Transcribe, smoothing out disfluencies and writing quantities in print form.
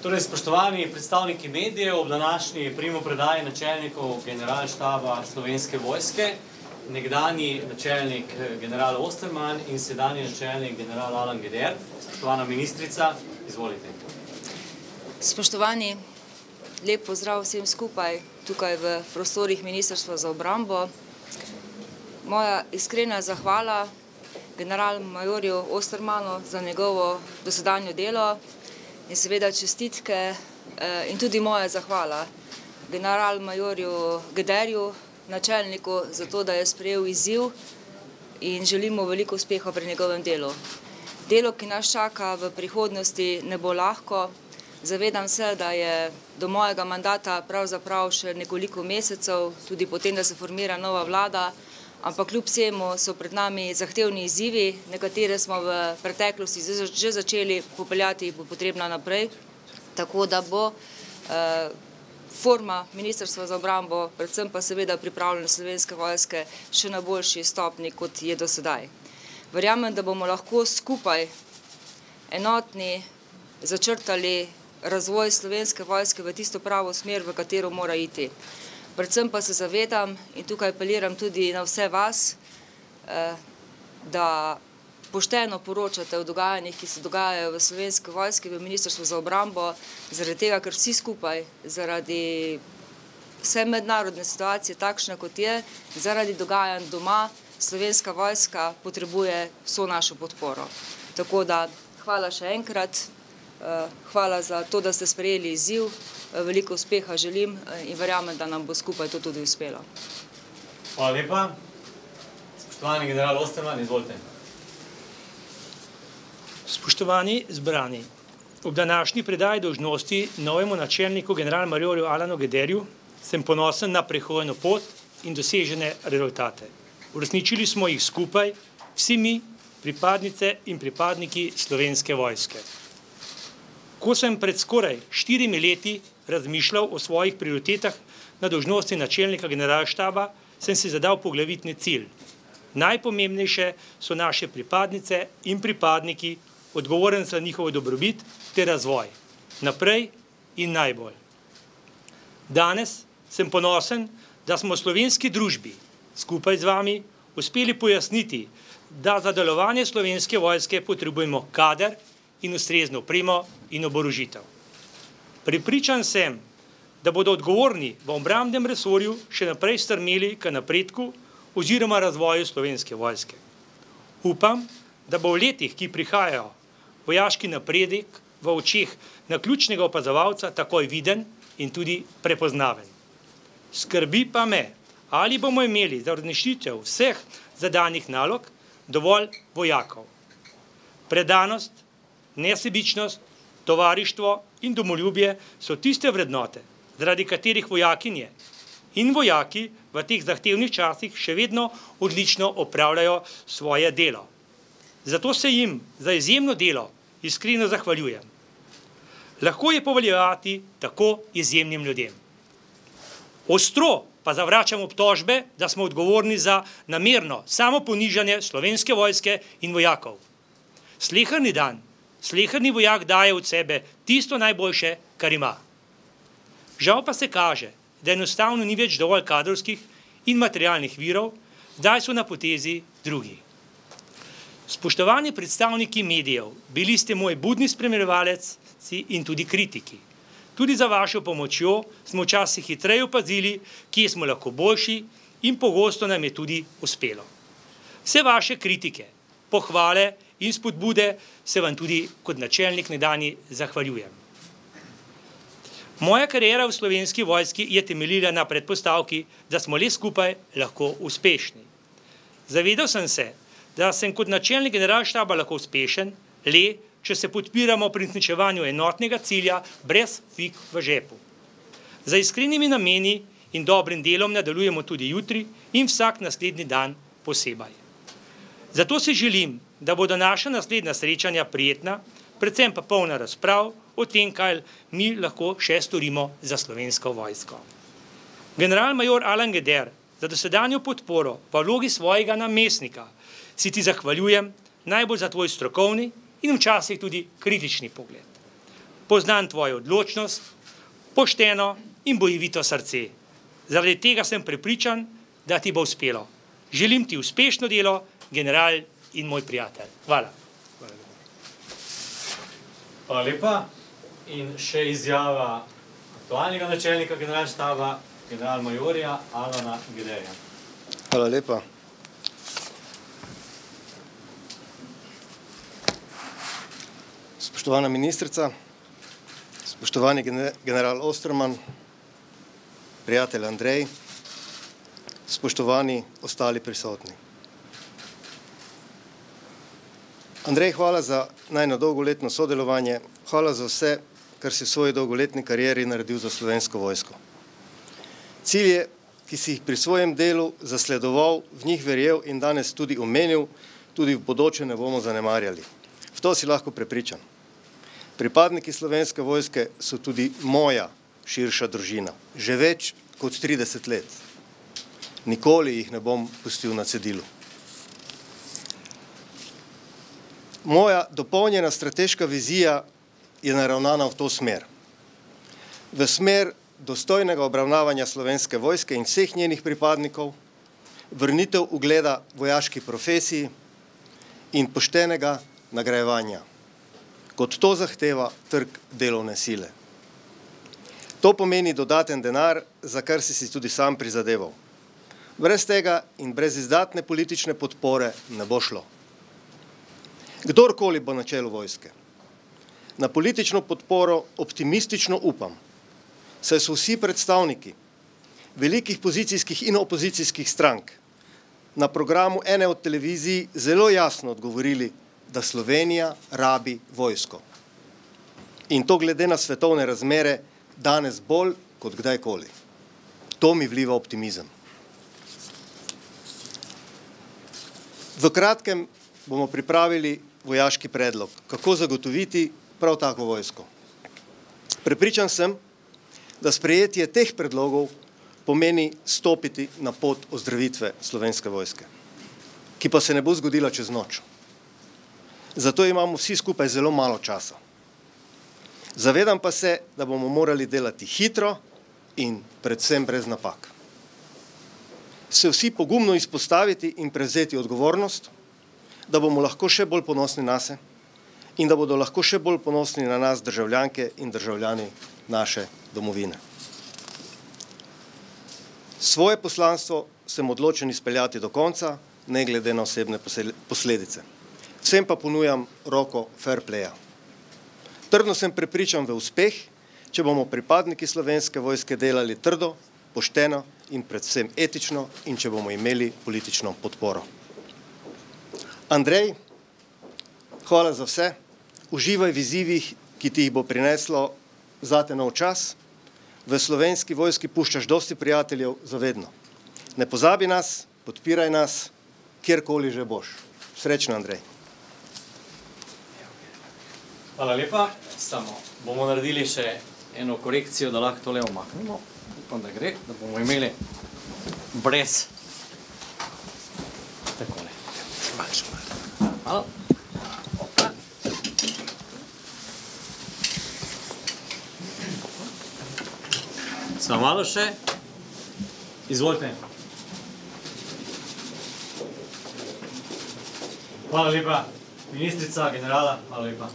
Torej, spoštovani predstavniki medijev, ob današnji primopredaji načelnikov generalštaba Slovenske vojske, nekdanji načelnik general Osterman in sedanji načelnik general Alan Geder. Spoštovana ministrica, izvolite. Spoštovani, lep pozdrav vsem skupaj tukaj v prostorih Ministrstva za obrambo. Moja iskrena zahvala general majorju Ostermanu za njegovo dosedanje delo in seveda čestitke in tudi moja zahvala general majorju Gederju, načelniku, za to, da je sprejel izziv in želimo veliko uspeha pri njegovem delu. Delo, ki nas čaka v prihodnosti, ne bo lahko. Zavedam se, da je do mojega mandata pravzaprav še nekoliko mesecev, tudi potem, da se formira nova vlada, ampak kljub vsemu so pred nami zahtevni izzivi, nekatere smo v preteklosti že začeli popeljati, bo potrebna naprej, tako da bo forma Ministrstva za obrambo, predvsem pa seveda pripravljenost Slovenske vojske še na boljši stopni, kot je do sedaj. Verjamem, da bomo lahko skupaj enotni začrtali razvoj Slovenske vojske v tisto pravo smer, v katero mora iti. Predvsem pa se zavedam in tukaj apeliram tudi na vse vas, da pošteno poročate o dogajanjih, ki se dogajajo v Slovenski vojski, v Ministrstvu za obrambo, zaradi tega, ker vsi skupaj, zaradi vse mednarodne situacije takšne, kot je, zaradi dogajanj doma, Slovenska vojska potrebuje vso našo podporo. Tako da hvala še enkrat, hvala za to, da ste sprejeli izziv, veliko uspeha želim in verjamem, da nam bo skupaj to tudi uspelo. Hvala lepa. Spoštovani general Osterman, izvolite. Spoštovani zbrani, ob današnji predaji dolžnosti novemu načelniku general majorju Alanu Gederju sem ponosen na prehojeno pot in dosežene rezultate. Uresničili smo jih skupaj, vsi mi, pripadnice in pripadniki Slovenske vojske. Ko sem pred skoraj 4 leti razmišljal o svojih prioritetah na dolžnosti načelnika generalštaba, sem si zadal poglavitni cilj. Najpomembnejše so naše pripadnice in pripadniki, odgovoren za njihovo dobrobit ter razvoj. Naprej in najbolj. Danes sem ponosen, da smo v slovenski družbi skupaj z vami uspeli pojasniti, da za delovanje Slovenske vojske potrebujemo kader in ustrezno opremo in oborožitev. Prepričan sem, da bodo odgovorni v obrambnem resorju še naprej strmeli k napredku oziroma razvoju Slovenske vojske. Upam, da bo v letih, ki prihajajo, vojaški napredek v očeh naključnega opazovalca takoj viden in tudi prepoznaven. Skrbi pa me, ali bomo imeli za uresničitev vseh zadanih nalog dovolj vojakov. Predanost, nesebičnost, tovarištvo in domoljubje so tiste vrednote, zaradi katerih vojakinje in vojaki v teh zahtevnih časih še vedno odlično opravljajo svoje delo. Zato se jim za izjemno delo iskreno zahvaljujem. Lahko je poveljevati tako izjemnim ljudem. Ostro pa zavračam obtožbe, da smo odgovorni za namerno samoponižanje Slovenske vojske in vojakov. Sleherni dan, sleherni vojak daje od sebe tisto najboljše, kar ima. Žal pa se kaže, da enostavno ni več dovolj kadrovskih in materialnih virov, zdaj so na potezi drugi. Spoštovani predstavniki medijev, bili ste moj budni spremljevalec in tudi kritiki. Tudi za vašo pomočjo smo včasih hitreje opazili, kje smo lahko boljši in pogosto nam je tudi uspelo. Vse vaše kritike, pohvale in spodbude se vam tudi kot načelnik nekdanji zahvaljujem. Moja kariera v Slovenski vojski je temeljila na predpostavki, da smo le skupaj lahko uspešni. Zavedal sem se, da sem kot načelnik generalštaba lahko uspešen, le če se podpiramo pri uresničevanju enotnega cilja brez fig v žepu. Za iskrenimi nameni in dobrim delom nadaljujemo tudi jutri in vsak naslednji dan posebej. Zato si želim, da bodo naša naslednja srečanja prijetna, predvsem pa polna razprav o tem, kaj mi lahko še storimo za Slovensko vojsko. General major Alan Geder, za dosedanjo podporo v vlogi svojega namestnika si ti zahvaljujem najbolj za tvoj strokovni in včasih tudi kritični pogled. Poznam tvojo odločnost, pošteno in bojevito srce. Zaradi tega sem prepričan, da ti bo uspelo. Želim ti uspešno delo, general in moj prijatelj. Hvala. Hvala lepa. In še izjava aktualnega načelnika generalštaba, general majorja Alana Gederja. Hvala lepa. Spoštovana ministrica, spoštovani general Osterman, prijatelj Andrej, spoštovani ostali prisotni. Andrej, hvala za najno dolgoletno sodelovanje, hvala za vse, kar si v svoji dolgoletni karieri naredil za Slovensko vojsko. Cilje, ki si jih pri svojem delu zasledoval, v njih verjel in danes tudi omenil, tudi v bodoče ne bomo zanemarjali. V to si lahko prepričan. Pripadniki Slovenske vojske so tudi moja širša družina. Že več kot 30 let. Nikoli jih ne bom pustil na cedilu. Moja dopolnjena strateška vizija je naravnana v to smer. V smer dostojnega obravnavanja Slovenske vojske in vseh njenih pripadnikov, vrnitev ugleda vojaški profesiji in poštenega nagrajevanja, kot to zahteva trg delovne sile. To pomeni dodaten denar, za kar si tudi sam prizadeval. Brez tega in brez izdatne politične podpore ne bo šlo. Kdorkoli bo na čelu vojske. Na politično podporo optimistično upam, saj so vsi predstavniki velikih pozicijskih in opozicijskih strank na programu ene od televizij zelo jasno odgovorili, da Slovenija rabi vojsko. In to glede na svetovne razmere danes bolj kot kdajkoli. To mi vliva optimizem. V kratkem bomo pripravili vojaški predlog, kako zagotoviti prav tako vojsko. Prepričan sem, da sprejetje teh predlogov pomeni stopiti na pot ozdravitve Slovenske vojske, ki pa se ne bo zgodila čez noč. Zato imamo vsi skupaj zelo malo časa. Zavedam pa se, da bomo morali delati hitro in predvsem brez napak. Se vsi pogumno izpostaviti in prevzeti odgovornost, da bomo lahko še bolj ponosni nase in da bodo lahko še bolj ponosni na nas državljanke in državljani naše domovine. Svoje poslanstvo sem odločen izpeljati do konca, ne glede na osebne posledice. Vsem pa ponujam roko fair playa. Trdno sem prepričan v uspeh, če bomo pripadniki Slovenske vojske delali trdo, pošteno in predvsem etično in če bomo imeli politično podporo. Andrej, hvala za vse. Uživaj v izzivih, ki ti jih bo prineslo zate nov čas. V Slovenski vojski puščaš dosti prijateljev za vedno. Ne pozabi nas, podpiraj nas, kjerkoli že boš. Srečno, Andrej. Hvala lepa. Samo bomo naredili še eno korekcijo, da lahko tole omaknemo. Upam, da gre, da bomo imeli brez takole. Hvala. Samo malo še. Izvolite. Hvala lepa. Ministrica, generala, hvala lepa.